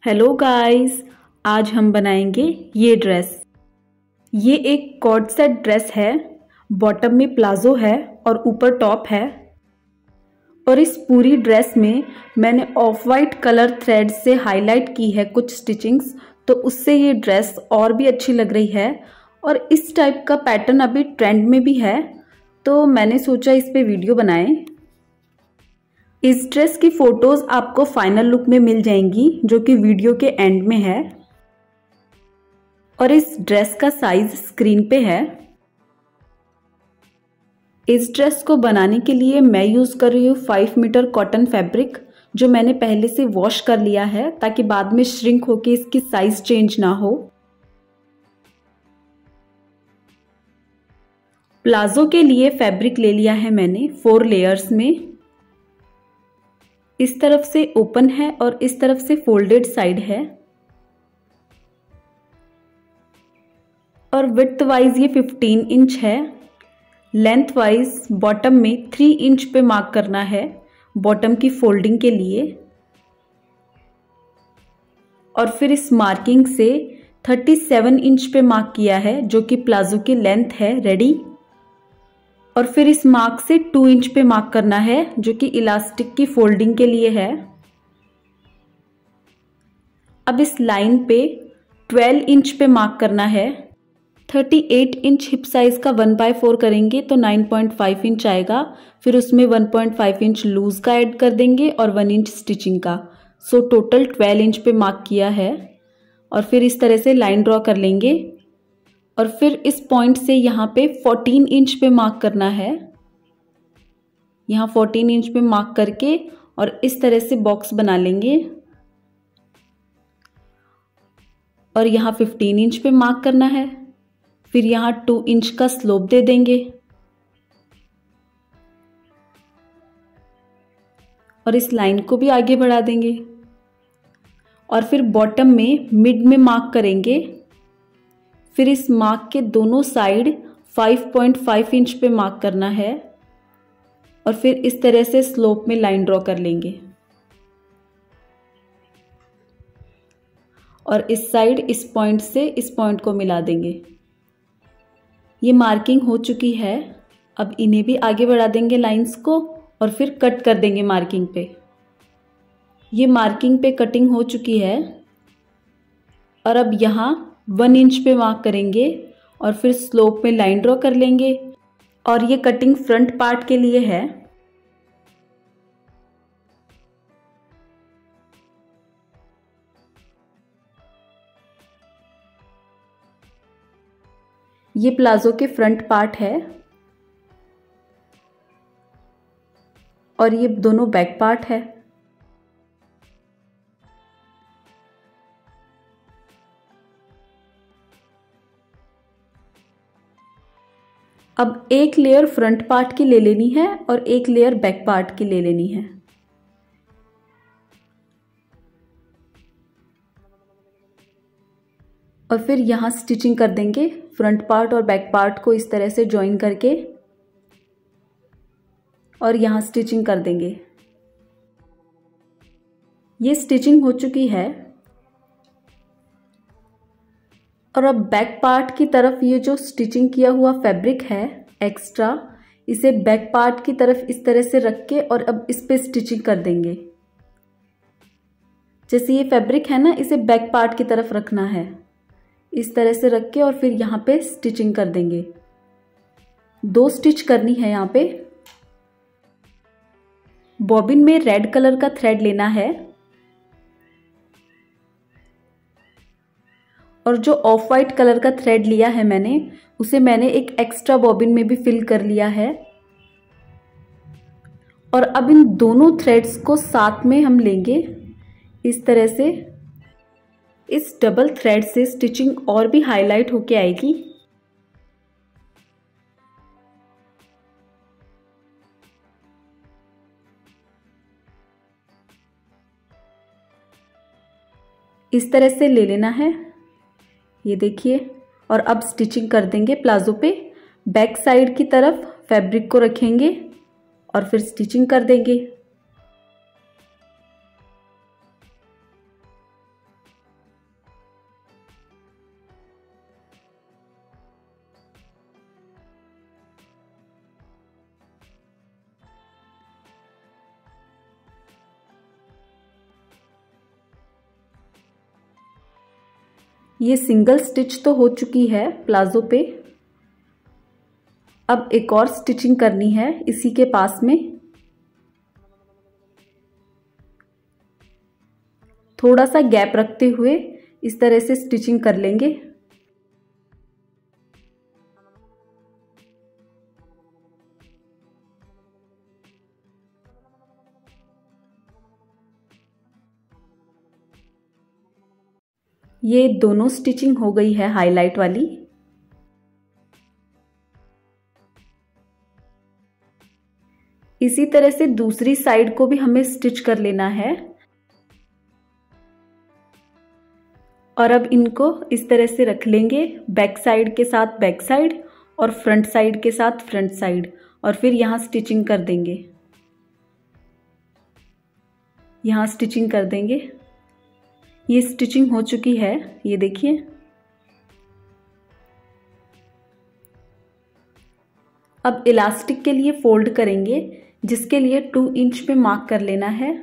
Hello guys, आज हम बनाएंगे ये ड्रेस। ये एक कॉर्ड सेट ड्रेस है। बॉटम में प्लाजो है और ऊपर टॉप है। और इस पूरी ड्रेस में मैंने ऑफ वाइट कलर थ्रेड से हाईलाइट की है कुछ स्टिचिंग्स, तो उससे ये ड्रेस और भी अच्छी लग रही है। और इस टाइप का पैटर्न अभी ट्रेंड में भी है, तो मैंने सोचा इस पे वीडियो बनाएं। इस ड्रेस की फोटोज आपको फाइनल लुक में मिल जाएंगी, जो कि वीडियो के एंड में है। और इस ड्रेस का साइज स्क्रीन पे है। इस ड्रेस को बनाने के लिए मैं यूज कर रही हूँ 5 मीटर कॉटन फैब्रिक, जो मैंने पहले से वॉश कर लिया है ताकि बाद में श्रिंक होके इसकी साइज चेंज ना हो। प्लाजो के लिए फैब्रिक ले लिया है मैंने 4 लेयर्स में। इस तरफ से ओपन है और इस तरफ से फोल्डेड साइड है। और विड्थ वाइज ये 15 इंच है। लेंथ वाइज बॉटम में 3 इंच पे मार्क करना है बॉटम की फोल्डिंग के लिए। और फिर इस मार्किंग से 37 इंच पे मार्क किया है, जो कि प्लाजो की लेंथ है रेडी। और फिर इस मार्क से 2 इंच पे मार्क करना है, जो कि इलास्टिक की फोल्डिंग के लिए है। अब इस लाइन पे 12 इंच पे मार्क करना है। 38 इंच हिप साइज का 1/4 करेंगे तो 9.5 इंच आएगा। फिर उसमें 1.5 इंच लूज का ऐड कर देंगे और 1 इंच स्टिचिंग का। सो टोटल 12 इंच पे मार्क किया है। और फिर इस तरह से लाइन ड्रॉ कर लेंगे। और फिर इस पॉइंट से यहाँ पे 14 इंच पे मार्क करना है। यहाँ 14 इंच पे मार्क करके और इस तरह से बॉक्स बना लेंगे। और यहाँ 15 इंच पे मार्क करना है। फिर यहाँ 2 इंच का स्लोप दे देंगे। और इस लाइन को भी आगे बढ़ा देंगे। और फिर बॉटम में मिड में मार्क करेंगे। फिर इस मार्क के दोनों साइड 5.5 इंच पे मार्क करना है। और फिर इस तरह से स्लोप में लाइन ड्रॉ कर लेंगे। और इस साइड इस पॉइंट से इस पॉइंट को मिला देंगे। ये मार्किंग हो चुकी है। अब इन्हें भी आगे बढ़ा देंगे लाइंस को और फिर कट कर देंगे मार्किंग पे। ये मार्किंग पे कटिंग हो चुकी है। और अब यहाँ 1 इंच पे मार्क करेंगे और फिर स्लोप में लाइन ड्रॉ कर लेंगे। और ये कटिंग फ्रंट पार्ट के लिए है। ये प्लाजो के फ्रंट पार्ट है। और ये दोनों बैक पार्ट है। अब एक लेयर फ्रंट पार्ट की ले लेनी है और एक लेयर बैक पार्ट की ले लेनी है। और फिर यहाँ स्टिचिंग कर देंगे फ्रंट पार्ट और बैक पार्ट को इस तरह से ज्वाइन करके। और यहाँ स्टिचिंग कर देंगे। ये स्टिचिंग हो चुकी है। और अब बैक पार्ट की तरफ ये जो स्टिचिंग किया हुआ फैब्रिक है एक्स्ट्रा, इसे बैक पार्ट की तरफ इस तरह से रख के और अब इस पे स्टिचिंग कर देंगे। जैसे ये फैब्रिक है ना, इसे बैक पार्ट की तरफ रखना है। इस तरह से रख के और फिर यहाँ पे स्टिचिंग कर देंगे। 2 स्टिच करनी है यहाँ पे। बॉबिन में रेड कलर का थ्रेड लेना है। और जो ऑफ वाइट कलर का थ्रेड लिया है मैंने, उसे मैंने एक एक्स्ट्रा बॉबिन में भी फिल कर लिया है। और अब इन दोनों थ्रेड्स को साथ में हम लेंगे इस तरह से। इस डबल थ्रेड से स्टिचिंग और भी हाईलाइट होके आएगी। इस तरह से ले लेना है, ये देखिए। और अब स्टिचिंग कर देंगे प्लाजो पे। बैक साइड की तरफ फैब्रिक को रखेंगे और फिर स्टिचिंग कर देंगे। ये सिंगल स्टिच तो हो चुकी है प्लाजो पे। अब एक और स्टिचिंग करनी है इसी के पास में। थोड़ा सा गैप रखते हुए इस तरह से स्टिचिंग कर लेंगे। ये दोनों स्टिचिंग हो गई है हाईलाइट वाली। इसी तरह से दूसरी साइड को भी हमें स्टिच कर लेना है। और अब इनको इस तरह से रख लेंगे, बैक साइड के साथ बैक साइड और फ्रंट साइड के साथ फ्रंट साइड, और फिर यहाँ स्टिचिंग कर देंगे। यहाँ स्टिचिंग कर देंगे। ये स्टिचिंग हो चुकी है, ये देखिए। अब इलास्टिक के लिए फोल्ड करेंगे, जिसके लिए 2 इंच पे मार्क कर लेना है।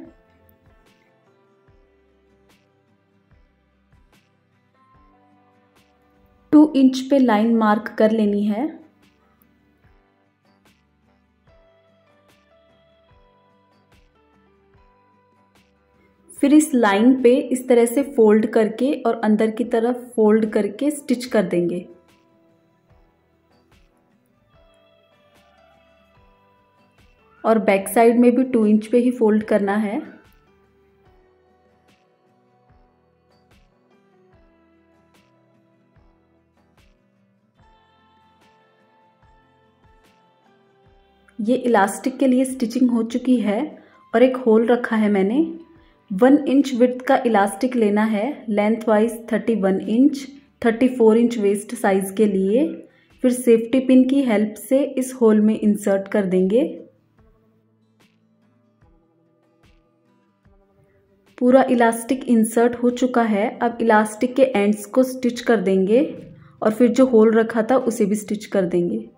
टू इंच पे लाइन मार्क कर लेनी है। फिर इस लाइन पे इस तरह से फोल्ड करके और अंदर की तरफ फोल्ड करके स्टिच कर देंगे। और बैक साइड में भी 2 इंच पे ही फोल्ड करना है। ये इलास्टिक के लिए स्टिचिंग हो चुकी है और एक होल रखा है मैंने। 1 इंच विड्थ का इलास्टिक लेना है, length wise 31 inch, 34 inch waste size के लिए। फिर सेफ्टी पिन की हेल्प से इस होल में इंसर्ट कर देंगे। पूरा इलास्टिक इंसर्ट हो चुका है। अब इलास्टिक के एंड्स को स्टिच कर देंगे और फिर जो होल रखा था उसे भी स्टिच कर देंगे।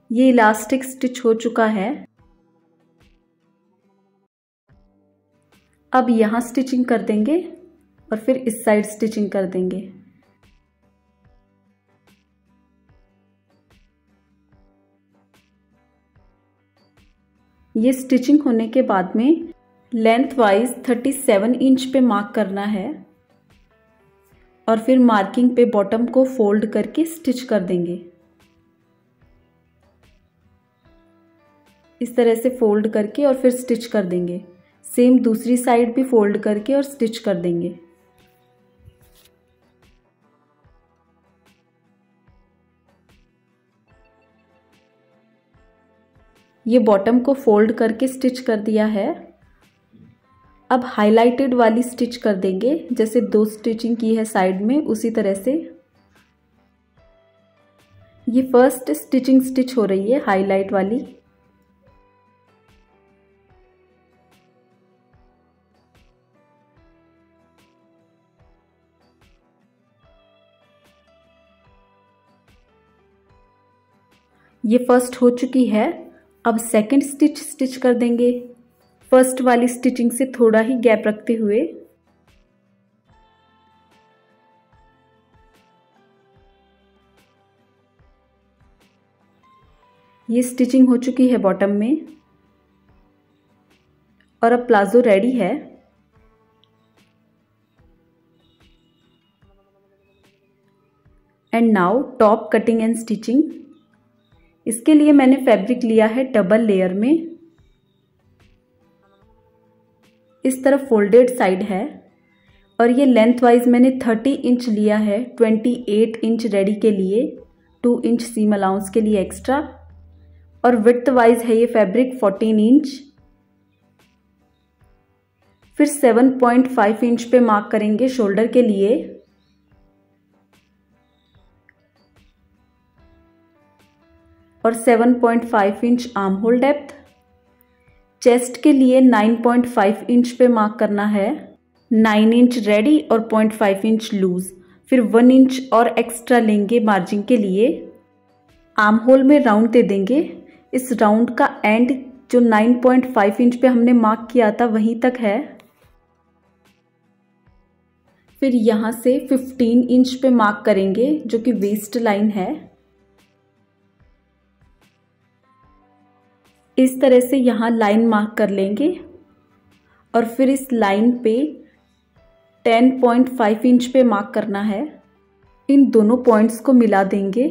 ये इलास्टिक स्टिच हो चुका है। अब यहाँ स्टिचिंग कर देंगे और फिर इस साइड स्टिचिंग कर देंगे। ये स्टिचिंग होने के बाद में लेंथ वाइज 37 इंच पे मार्क करना है और फिर मार्किंग पे बॉटम को फोल्ड करके स्टिच कर देंगे। इस तरह से फोल्ड करके और फिर स्टिच कर देंगे। सेम दूसरी साइड भी फोल्ड करके और स्टिच कर देंगे। ये बॉटम को फोल्ड करके स्टिच कर दिया है। अब हाइलाइटेड वाली स्टिच कर देंगे, जैसे 2 स्टिचिंग की है साइड में उसी तरह से। ये फर्स्ट स्टिचिंग स्टिच हो रही है हाईलाइट वाली। ये फर्स्ट हो चुकी है। अब सेकंड स्टिच कर देंगे, फर्स्ट वाली स्टिचिंग से थोड़ा ही गैप रखते हुए। ये स्टिचिंग हो चुकी है बॉटम में और अब प्लाजो रेडी है। And now top cutting and stitching. इसके लिए मैंने फैब्रिक लिया है डबल लेयर में। इस तरफ फोल्डेड साइड है और ये लेंथ वाइज मैंने 30 इंच लिया है, 28 इंच रेडी के लिए, 2 इंच सीम अलाउंस के लिए एक्स्ट्रा। और विड्थ वाइज है ये फैब्रिक 14 इंच। फिर 7.5 इंच पे मार्क करेंगे शोल्डर के लिए। और 7.5 inch arm hole depth. Chest के लिए 9.5 इंच पे मार्क करना है, 9 इंच रेडी और 0.5 इंच लूज। फिर 1 इंच और एक्स्ट्रा लेंगे मार्जिन के लिए। आर्म होल में राउंड दे देंगे। इस राउंड का एंड जो 9.5 इंच पे हमने मार्क किया था वहीं तक है। फिर यहाँ से 15 इंच पे मार्क करेंगे जो कि वेस्ट लाइन है। इस तरह से यहाँ लाइन मार्क कर लेंगे और फिर इस लाइन पे 10.5 इंच पे मार्क करना है। इन दोनों पॉइंट्स को मिला देंगे,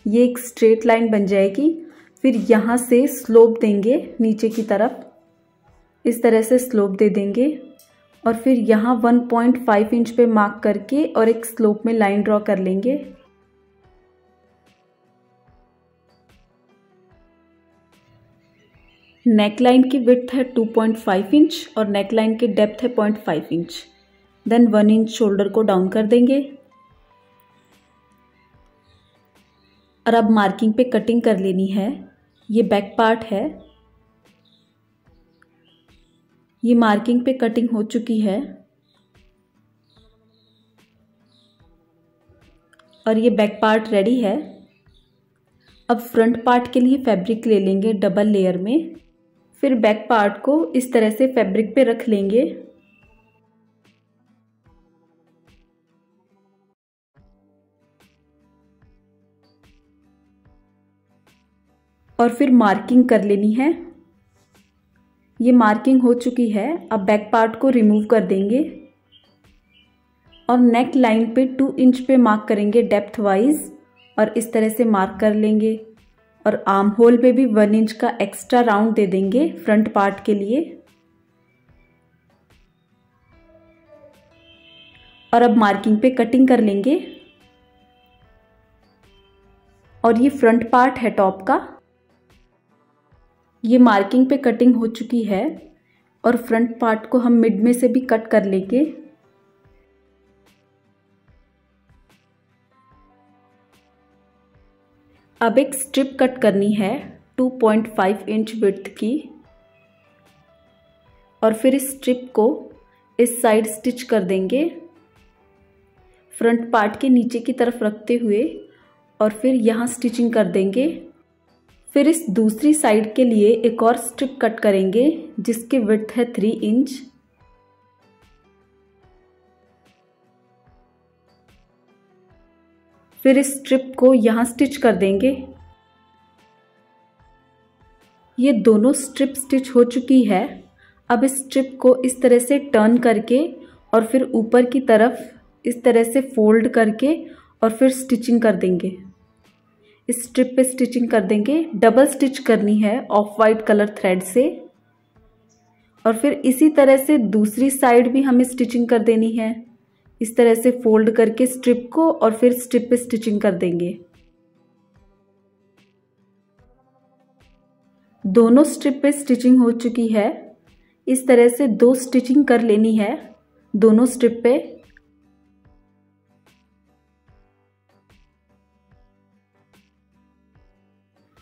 ये एक स्ट्रेट लाइन बन जाएगी। फिर यहाँ से स्लोप देंगे नीचे की तरफ, इस तरह से स्लोप दे देंगे और फिर यहाँ 1.5 इंच पे मार्क करके और एक स्लोप में लाइन ड्रॉ कर लेंगे। नेक लाइन की विड्थ है 2.5 इंच और नेक लाइन की डेप्थ है 0.5 इंच। देन 1 इंच शोल्डर को डाउन कर देंगे और अब मार्किंग पे कटिंग कर लेनी है। ये बैक पार्ट है, ये मार्किंग पे कटिंग हो चुकी है और ये बैक पार्ट रेडी है। अब फ्रंट पार्ट के लिए फैब्रिक ले लेंगे डबल लेयर में, फिर बैक पार्ट को इस तरह से फैब्रिक पे रख लेंगे। और फिर मार्किंग कर लेनी है। ये मार्किंग हो चुकी है। अब बैक पार्ट को रिमूव कर देंगे और नेक लाइन पे 2 इंच पे मार्क करेंगे डेप्थ वाइज और इस तरह से मार्क कर लेंगे और आर्म होल पे भी 1 इंच का एक्स्ट्रा राउंड दे देंगे फ्रंट पार्ट के लिए। और अब मार्किंग पे कटिंग कर लेंगे और ये फ्रंट पार्ट है टॉप का। ये मार्किंग पे कटिंग हो चुकी है और फ्रंट पार्ट को हम मिड में से भी कट कर लेंगे। अब एक स्ट्रिप कट करनी है 2.5 इंच विड्थ की और फिर इस स्ट्रिप को इस साइड स्टिच कर देंगे फ्रंट पार्ट के नीचे की तरफ रखते हुए और फिर यहाँ स्टिचिंग कर देंगे। फिर इस दूसरी साइड के लिए एक और स्ट्रिप कट करेंगे जिसकी विड्थ है 3 इंच। फिर इस स्ट्रिप को यहाँ स्टिच कर देंगे। ये दोनों स्ट्रिप स्टिच हो चुकी है। अब इस स्ट्रिप को इस तरह से टर्न करके और फिर ऊपर की तरफ इस तरह से फोल्ड करके और फिर स्टिचिंग कर देंगे। इस स्ट्रिप पे स्टिचिंग कर देंगे। डबल स्टिच करनी है ऑफ वाइट कलर थ्रेड से और फिर इसी तरह से दूसरी साइड भी हमें स्टिचिंग कर देनी है। इस तरह से फोल्ड करके स्ट्रिप को और फिर स्ट्रिप पे स्टिचिंग कर देंगे। दोनों स्ट्रिप पे स्टिचिंग हो चुकी है। इस तरह से 2 स्टिचिंग कर लेनी है दोनों स्ट्रिप पे।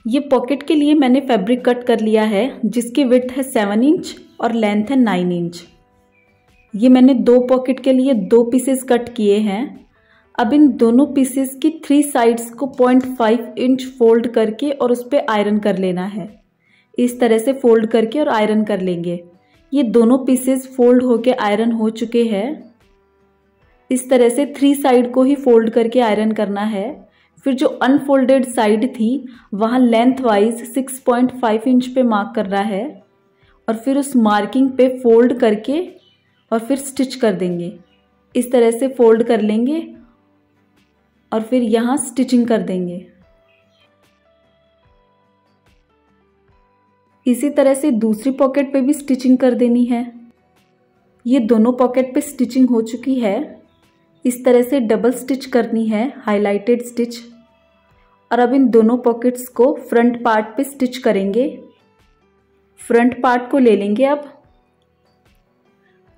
ये पॉकेट के लिए मैंने फैब्रिक कट कर लिया है जिसकी विड्थ है 7 इंच और लेंथ है 9 इंच। ये मैंने 2 पॉकेट के लिए 2 पीसेस कट किए हैं। अब इन दोनों पीसेस की 3 साइड्स को 0.5 इंच फोल्ड करके और उस पर आयरन कर लेना है। इस तरह से फोल्ड करके और आयरन कर लेंगे। ये दोनों पीसेस फोल्ड होके आयरन हो चुके हैं। इस तरह से 3 साइड को ही फोल्ड करके आयरन करना है। फिर जो अनफोल्डेड साइड थी वहाँ लेंथ वाइज 6.5 इंच पे मार्क करना है और फिर उस मार्किंग पे फोल्ड करके और फिर स्टिच कर देंगे। इस तरह से फोल्ड कर लेंगे और फिर यहाँ स्टिचिंग कर देंगे। इसी तरह से दूसरी पॉकेट पे भी स्टिचिंग कर देनी है। ये दोनों पॉकेट पे स्टिचिंग हो चुकी है। इस तरह से डबल स्टिच करनी है हाईलाइटेड स्टिच और अब इन दोनों पॉकेट्स को फ्रंट पार्ट पे स्टिच करेंगे। फ्रंट पार्ट को ले लेंगे अब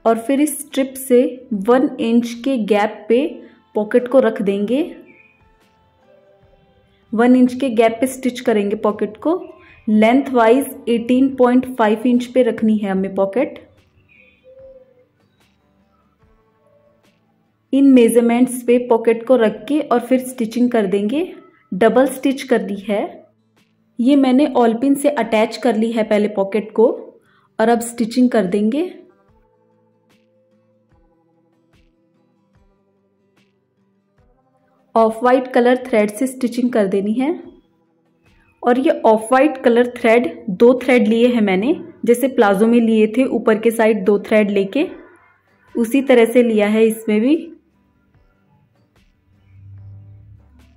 और फिर इस स्ट्रिप से 1 इंच के गैप पे पॉकेट को रख देंगे। 1 इंच के गैप पे स्टिच करेंगे पॉकेट को। लेंथ वाइज 18.5 इंच पे रखनी है हमें पॉकेट। इन मेजरमेंट्स पे पॉकेट को रख के और फिर स्टिचिंग कर देंगे। डबल स्टिच करनी है। ये मैंने ऑल पिन से अटैच कर ली है पहले पॉकेट को और अब स्टिचिंग कर देंगे। ऑफ वाइट कलर थ्रेड से स्टिचिंग कर देनी है। और ये of white colour thread 2 thread लिए हैं मैंने, जैसे प्लाजो में लिए थे ऊपर के साइड 2 थ्रेड लेके, उसी तरह से लिया है इसमें भी।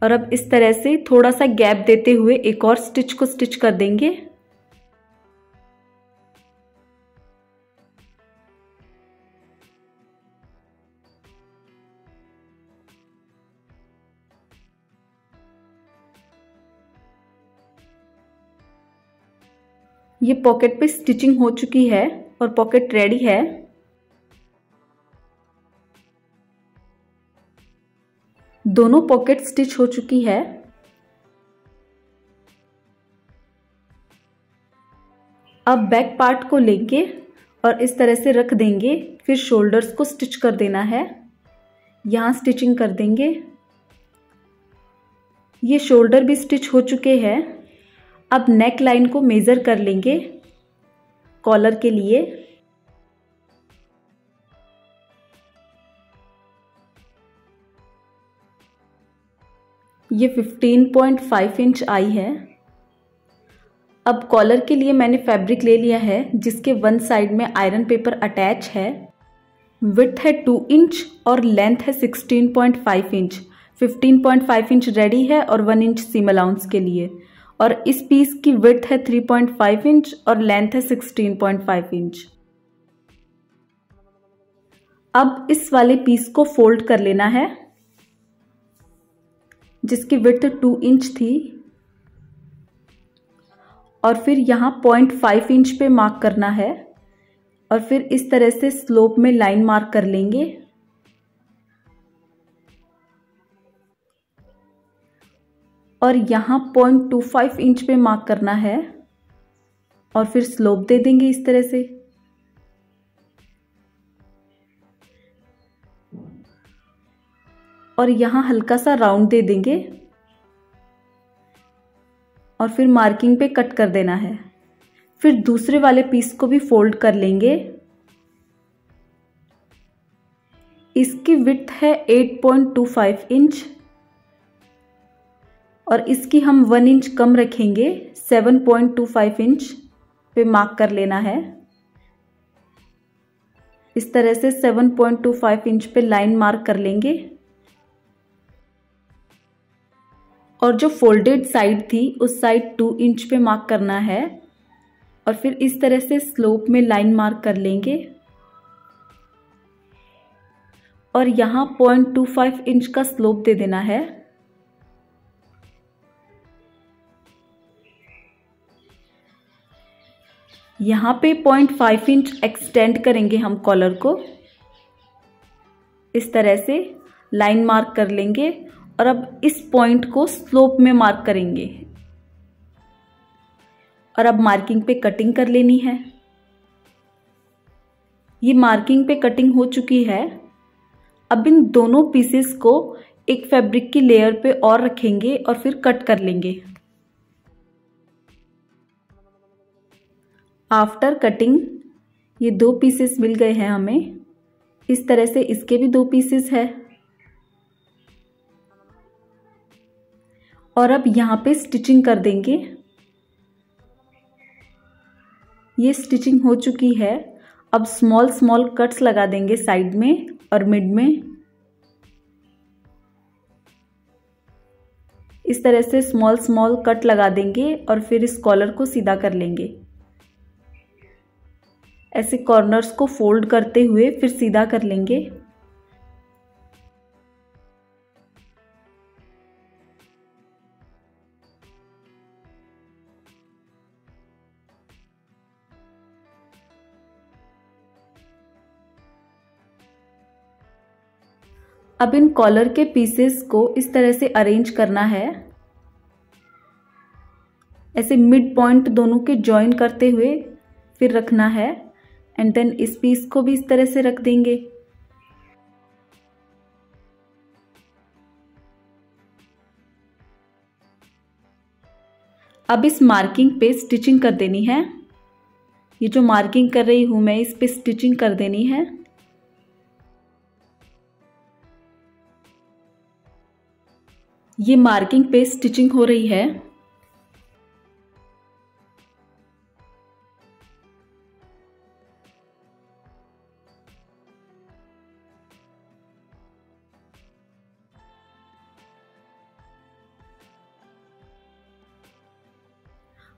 और अब इस तरह से थोड़ा सा गैप देते हुए एक और स्टिच को स्टिच कर देंगे। ये पॉकेट पे स्टिचिंग हो चुकी है और पॉकेट रेडी है। दोनों पॉकेट स्टिच हो चुकी है। अब बैक पार्ट को लेंगे और इस तरह से रख देंगे, फिर शोल्डर्स को स्टिच कर देना है। यहाँ स्टिचिंग कर देंगे। ये शोल्डर भी स्टिच हो चुके हैं। अब नेक लाइन को मेज़र कर लेंगे कॉलर के लिए। ये 15.5 इंच आई है। अब कॉलर के लिए मैंने फैब्रिक ले लिया है जिसके वन साइड में आयरन पेपर अटैच है। विड्थ है 2 इंच और लेंथ है 16.5 इंच। 15.5 इंच रेडी है और 1 इंच सीम अलाउंस के लिए। और इस पीस की विड्थ है 3.5 इंच और लेंथ है 16.5 इंच। अब इस वाले पीस को फोल्ड कर लेना है जिसकी विड्थ 2 इंच थी, और फिर यहाँ 0.5 इंच पे मार्क करना है और फिर इस तरह से स्लोप में लाइन मार्क कर लेंगे। और यहाँ 0.25 इंच पे मार्क करना है और फिर स्लोप दे देंगे इस तरह से। और यहाँ हल्का सा राउंड दे देंगे और फिर मार्किंग पे कट कर देना है। फिर दूसरे वाले पीस को भी फोल्ड कर लेंगे। इसकी विड्थ है 8.25 इंच और इसकी हम 1 इंच कम रखेंगे, 7.25 इंच पे मार्क कर लेना है। इस तरह से 7.25 इंच पे लाइन मार्क कर लेंगे। और जो फोल्डेड साइड थी उस साइड 2 इंच पे मार्क करना है और फिर इस तरह से स्लोप में लाइन मार्क कर लेंगे। और यहाँ 0.25 इंच का स्लोप दे देना है। यहाँ पे 0.5 इंच एक्सटेंड करेंगे हम कॉलर को। इस तरह से लाइन मार्क कर लेंगे और अब इस पॉइंट को स्लोप में मार्क करेंगे। और अब मार्किंग पे कटिंग कर लेनी है। ये मार्किंग पे कटिंग हो चुकी है। अब इन दोनों पीसेस को एक फैब्रिक की लेयर पे और रखेंगे और फिर कट कर लेंगे। आफ्टर कटिंग ये 2 पीसेस मिल गए हैं हमें। इस तरह से इसके भी 2 पीसेस है। और अब यहाँ पे स्टिचिंग कर देंगे। ये स्टिचिंग हो चुकी है। अब स्मॉल स्मॉल कट्स लगा देंगे साइड में और मिड में। इस तरह से स्मॉल स्मॉल कट लगा देंगे और फिर इस कॉलर को सीधा कर लेंगे। ऐसे कॉर्नर्स को फोल्ड करते हुए फिर सीधा कर लेंगे। अब इन कॉलर के पीसेस को इस तरह से अरेंज करना है। ऐसे मिड पॉइंट दोनों के जॉइन करते हुए फिर रखना है एंड देन इस पीस को भी इस तरह से रख देंगे। अब इस मार्किंग पे स्टिचिंग कर देनी है। ये जो मार्किंग कर रही हूं मैं इस पे स्टिचिंग कर देनी है। ये मार्किंग पे स्टिचिंग हो रही है।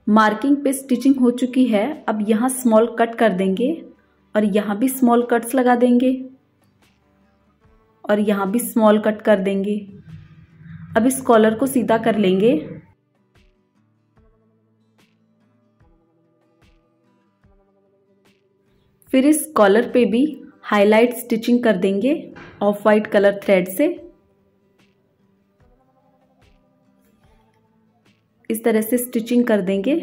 मार्किंग पे स्टिचिंग हो चुकी है। अब यहाँ स्मॉल कट कर देंगे और यहाँ भी स्मॉल कट्स लगा देंगे और यहाँ भी स्मॉल कट कर देंगे। अब इस कॉलर को सीधा कर लेंगे। फिर इस कॉलर पे भी हाईलाइट स्टिचिंग कर देंगे ऑफ वाइट कलर थ्रेड से। इस तरह से स्टिचिंग कर देंगे।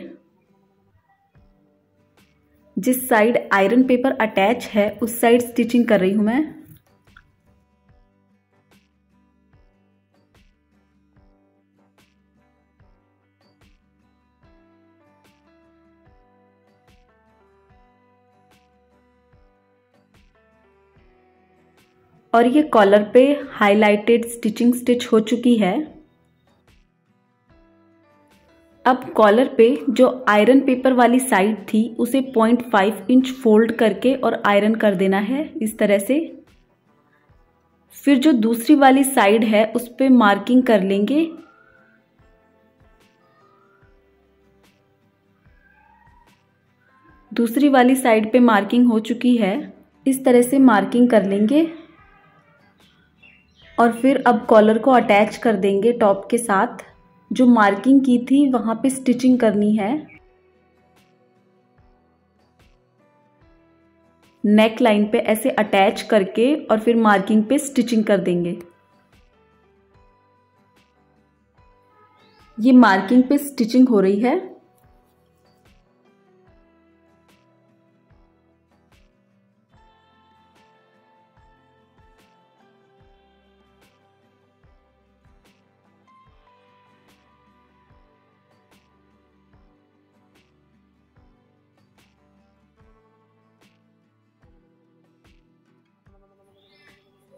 जिस साइड आयरन पेपर अटैच है उस साइड स्टिचिंग कर रही हूं मैं। और ये कॉलर पे हाईलाइटेड स्टिचिंग स्टिच हो चुकी है। अब कॉलर पे जो आयरन पेपर वाली साइड थी उसे 0.5 इंच फोल्ड करके और आयरन कर देना है इस तरह से। फिर जो दूसरी वाली साइड है उस पे मार्किंग कर लेंगे। दूसरी वाली साइड पे मार्किंग हो चुकी है। इस तरह से मार्किंग कर लेंगे और फिर अब कॉलर को अटैच कर देंगे टॉप के साथ। जो मार्किंग की थी वहां पे स्टिचिंग करनी है। नेक लाइन पे ऐसे अटैच करके और फिर मार्किंग पे स्टिचिंग कर देंगे। ये मार्किंग पे स्टिचिंग हो रही है।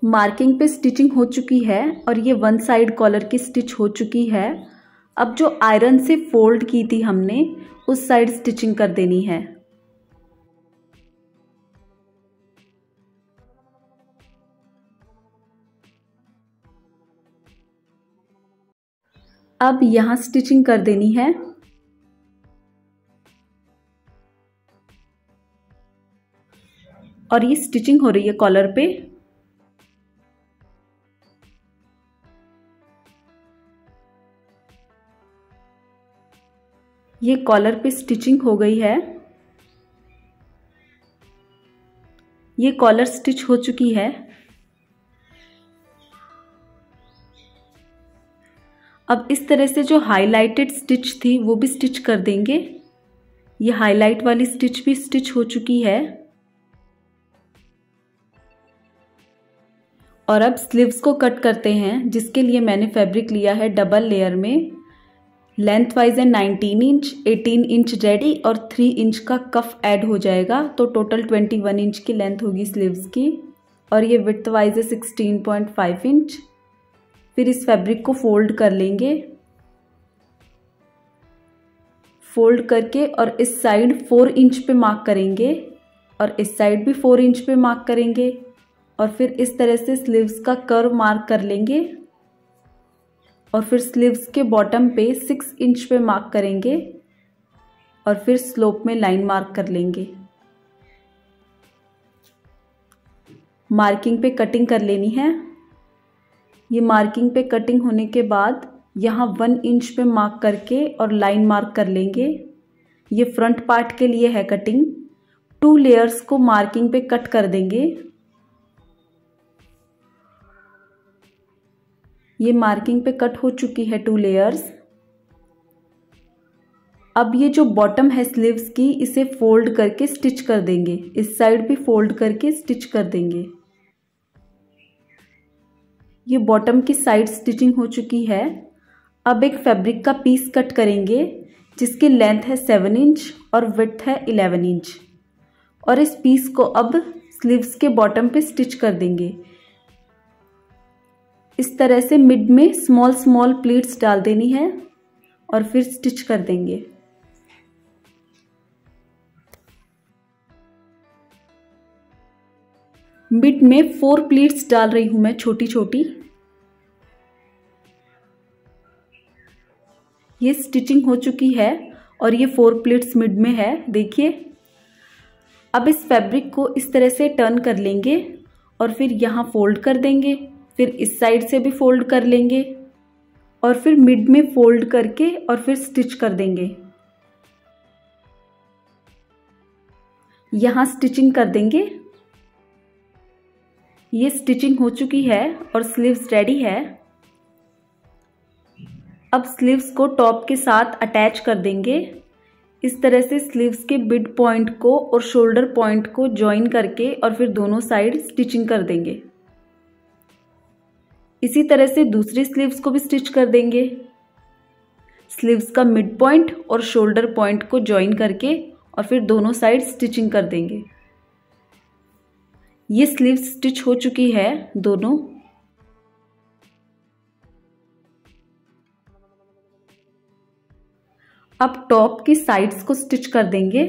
मार्किंग पे स्टिचिंग हो चुकी है और ये वन साइड कॉलर की स्टिच हो चुकी है। अब जो आयरन से फोल्ड की थी हमने उस साइड स्टिचिंग कर देनी है। अब यहां स्टिचिंग कर देनी है। और ये स्टिचिंग हो रही है कॉलर पे। ये कॉलर पे स्टिचिंग हो गई है। ये कॉलर स्टिच हो चुकी है। अब इस तरह से जो हाईलाइटेड स्टिच थी वो भी स्टिच कर देंगे। ये हाईलाइट वाली स्टिच भी स्टिच हो चुकी है। और अब स्लीव्स को कट करते हैं, जिसके लिए मैंने फैब्रिक लिया है डबल लेयर में। लेंथ वाइज है 19 इंच, 18 इंच रेडी और 3 इंच का कफ ऐड हो जाएगा, तो टोटल 21 इंच की लेंथ होगी स्लीव्स की। और ये विड्थ वाइज है 16.5 इंच। फिर इस फैब्रिक को फोल्ड कर लेंगे। फोल्ड करके और इस साइड 4 इंच पे मार्क करेंगे और इस साइड भी 4 इंच पे मार्क करेंगे और फिर इस तरह से स्लीव्स का कर्व मार्क कर लेंगे और फिर स्लीव्स के बॉटम पे 6 इंच पे मार्क करेंगे और फिर स्लोप में लाइन मार्क कर लेंगे। मार्किंग पे कटिंग कर लेनी है। ये मार्किंग पे कटिंग होने के बाद यहाँ 1 इंच पे मार्क करके और लाइन मार्क कर लेंगे। ये फ्रंट पार्ट के लिए है कटिंग। 2 लेयर्स को मार्किंग पे कट कर देंगे। ये मार्किंग पे कट हो चुकी है 2 लेयर्स। अब ये जो बॉटम है स्लीव्स की, इसे फोल्ड करके स्टिच कर देंगे। इस साइड भी फोल्ड करके स्टिच कर देंगे। ये बॉटम की साइड स्टिचिंग हो चुकी है। अब एक फैब्रिक का पीस कट करेंगे जिसकी लेंथ है 7 इंच और विड्थ है 11 इंच और इस पीस को अब स्लीव्स के बॉटम पे स्टिच कर देंगे। इस तरह से मिड में स्मॉल स्मॉल प्लीट्स डाल देनी है और फिर स्टिच कर देंगे। मिड में 4 प्लीट्स डाल रही हूं मैं छोटी छोटी। ये स्टिचिंग हो चुकी है और ये 4 प्लीट्स मिड में है, देखिए। अब इस फैब्रिक को इस तरह से टर्न कर लेंगे और फिर यहाँ फोल्ड कर देंगे, फिर इस साइड से भी फोल्ड कर लेंगे और फिर मिड में फोल्ड करके और फिर स्टिच कर देंगे। यहाँ स्टिचिंग कर देंगे। ये स्टिचिंग हो चुकी है और स्लीव्स रेडी है। अब स्लीव्स को टॉप के साथ अटैच कर देंगे। इस तरह से स्लीव्स के बिड पॉइंट को और शोल्डर पॉइंट को जॉइन करके और फिर दोनों साइड स्टिचिंग कर देंगे। इसी तरह से दूसरी स्लीव्स को भी स्टिच कर देंगे। स्लीव्स का मिड पॉइंट और शोल्डर पॉइंट को जॉइन करके और फिर दोनों साइड स्टिचिंग कर देंगे। ये स्लीव्स स्टिच हो चुकी है दोनों। अब टॉप की साइड्स को स्टिच कर देंगे।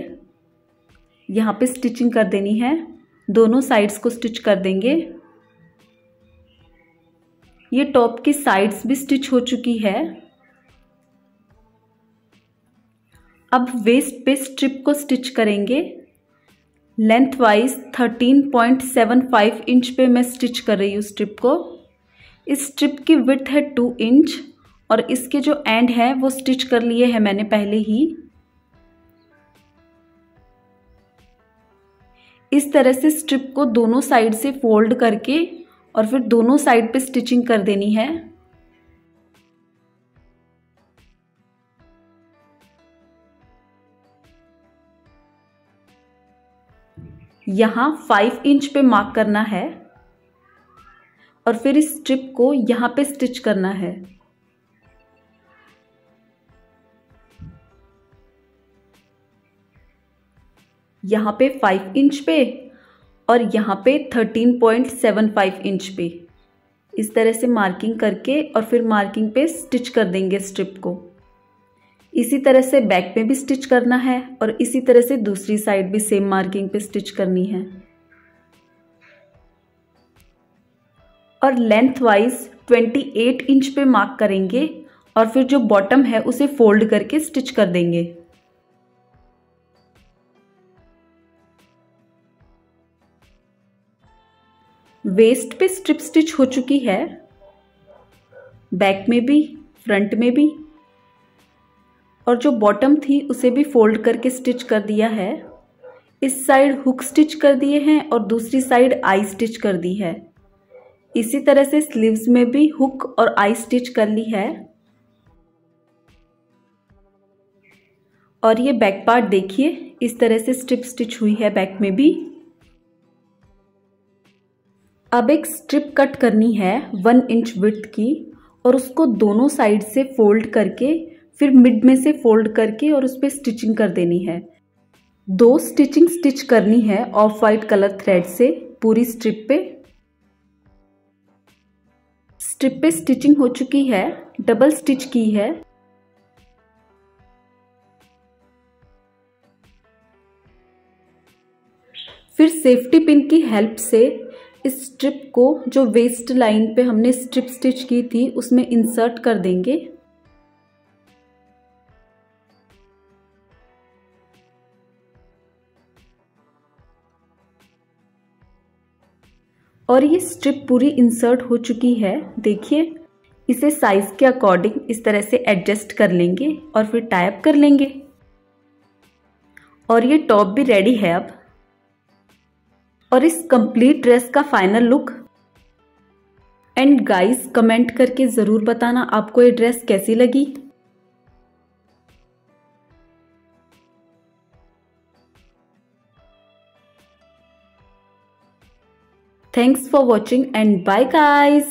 यहाँ पे स्टिचिंग कर देनी है, दोनों साइड्स को स्टिच कर देंगे। ये टॉप की साइड्स भी स्टिच हो चुकी है। अब वेस्ट पे स्ट्रिप को स्टिच करेंगे। लेंथ वाइज 13.75 इंच पे मैं स्टिच कर रही हूँ स्ट्रिप को। इस स्ट्रिप की विड्थ है 2 इंच और इसके जो एंड है वो स्टिच कर लिए हैं मैंने पहले ही। इस तरह से स्ट्रिप को दोनों साइड से फोल्ड करके और फिर दोनों साइड पे स्टिचिंग कर देनी है। यहाँ 5 इंच पे मार्क करना है और फिर इस स्ट्रिप को यहाँ पे स्टिच करना है। यहाँ पे 5 इंच पे और यहाँ पे 13.75 इंच पे इस तरह से मार्किंग करके और फिर मार्किंग पे स्टिच कर देंगे स्ट्रिप को। इसी तरह से बैक में भी स्टिच करना है और इसी तरह से दूसरी साइड भी सेम मार्किंग पे स्टिच करनी है। और लेंथ वाइज 28 इंच पे मार्क करेंगे और फिर जो बॉटम है उसे फोल्ड करके स्टिच कर देंगे। वेस्ट पे स्ट्रिप स्टिच हो चुकी है, बैक में भी फ्रंट में भी, और जो बॉटम थी उसे भी फोल्ड करके स्टिच कर दिया है। इस साइड हुक स्टिच कर दिए हैं और दूसरी साइड आई स्टिच कर दी है। इसी तरह से स्लीव्स में भी हुक और आई स्टिच कर ली है। और ये बैक पार्ट देखिए, इस तरह से स्ट्रिप स्टिच हुई है बैक में भी। अब एक स्ट्रिप कट करनी है 1 इंच विड्थ की और उसको दोनों साइड से फोल्ड करके फिर मिड में से फोल्ड करके और उस पर स्टिचिंग कर देनी है। 2 स्टिचिंग स्टिच करनी है ऑफ वाइट कलर थ्रेड से पूरी स्ट्रिप पे। स्ट्रिप पे स्टिचिंग हो चुकी है, डबल स्टिच की है। फिर सेफ्टी पिन की हेल्प से इस स्ट्रिप को जो वेस्ट लाइन पे हमने स्ट्रिप स्टिच की थी उसमें इंसर्ट कर देंगे। और ये स्ट्रिप पूरी इंसर्ट हो चुकी है, देखिए। इसे साइज के अकॉर्डिंग इस तरह से एडजस्ट कर लेंगे और फिर टाई अप कर लेंगे। और ये टॉप भी रेडी है अब। और इस कंप्लीट ड्रेस का final look. And guys, comment करके जरूर बताना आपको ये ड्रेस कैसी लगी। Thanks for watching and bye guys.